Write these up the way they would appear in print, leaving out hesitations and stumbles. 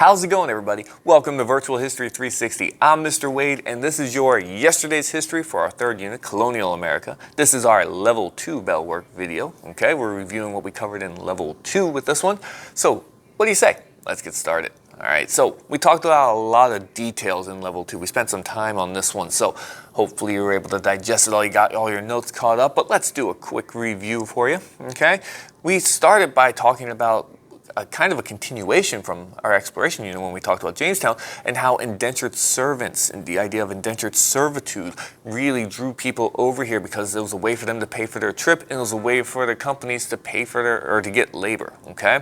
How's it going, everybody? Welcome to Virtual History 360. I'm Mr. Wade, and this is your Yesterday's History for our third unit, Colonial America. This is our Level 2 bell work video, okay? We're reviewing what we covered in Level 2 with this one. So, what do you say? Let's get started. All right, so we talked about a lot of details in Level 2. We spent some time on this one, so hopefully you were able to digest it all. You got all your notes caught up, but let's do a quick review for you, okay? We started by talking about a kind of a continuation from our exploration unit when we talked about Jamestown and how indentured servants and the idea of indentured servitude really drew people over here because it was a way for them to pay for their trip and it was a way for the companies to pay for their, or to get labor, okay?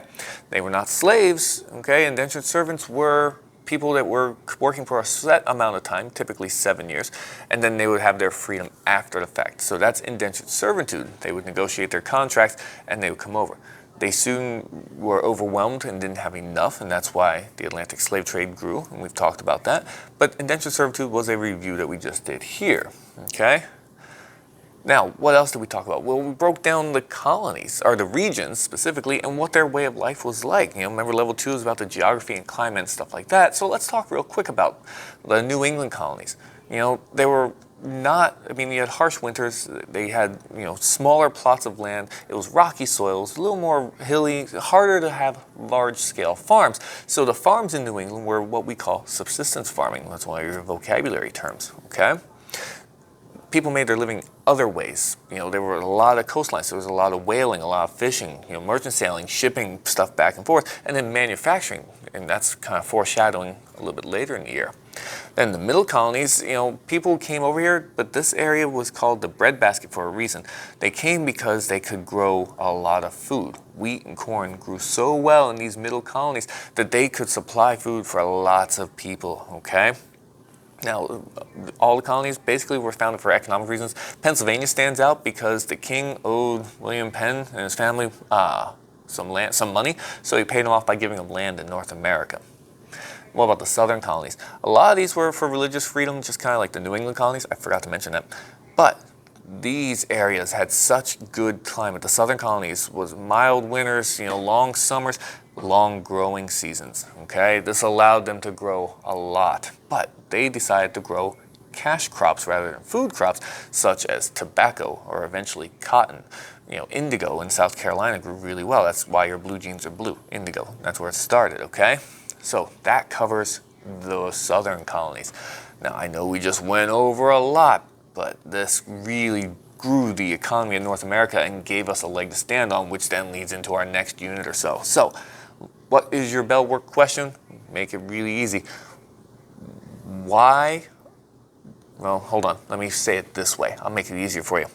They were not slaves, okay? Indentured servants were people that were working for a set amount of time, typically 7 years, and then they would have their freedom after the fact. So that's indentured servitude. They would negotiate their contracts and they would come over. They soon were overwhelmed and didn't have enough, and that's why the Atlantic slave trade grew, and we've talked about that. But indentured servitude was a review that we just did here, okay? Now, what else did we talk about? Well, we broke down the colonies, or the regions specifically, and what their way of life was like. You know, remember Level 2 is about the geography and climate and stuff like that, so let's talk real quick about the New England colonies. You know, they were not, I mean, you had harsh winters, they had, you know, smaller plots of land, it was rocky soils, a little more hilly, harder to have large-scale farms. So the farms in New England were what we call subsistence farming. That's one of your vocabulary terms, okay? People made their living other ways. You know, there were a lot of coastlines, there was a lot of whaling, a lot of fishing, you know, merchant sailing, shipping stuff back and forth, and then manufacturing, and that's kind of foreshadowing a little bit later in the year. Then the middle colonies, you know, people came over here, but this area was called the breadbasket for a reason. They came because they could grow a lot of food. Wheat and corn grew so well in these middle colonies that they could supply food for lots of people, okay? Now, all the colonies basically were founded for economic reasons. Pennsylvania stands out because the king owed William Penn and his family some money, so he paid them off by giving them land in North America. What about the southern colonies? A lot of these were for religious freedom, just kind of like the New England colonies. I forgot to mention that. But these areas had such good climate. The southern colonies was mild winters, you know, long summers, long growing seasons, okay? This allowed them to grow a lot, but they decided to grow cash crops rather than food crops, such as tobacco or eventually cotton. You know, indigo in South Carolina grew really well. That's why your blue jeans are blue, indigo. That's where it started, okay? So that covers the southern colonies. Now, I know we just went over a lot, but this really grew the economy of North America and gave us a leg to stand on, which then leads into our next unit or so. So, what is your bell work question? Make it really easy. Why? Well, hold on. Let me say it this way. I'll make it easier for you.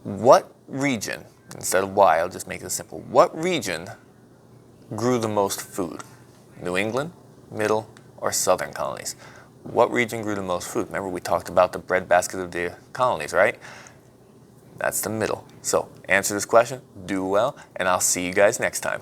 What region, instead of why, I'll just make it simple. What region grew the most food? New England, middle, or southern colonies? What region grew the most food? Remember we talked about the breadbasket of the colonies, right? That's the middle. So answer this question, do well, and I'll see you guys next time.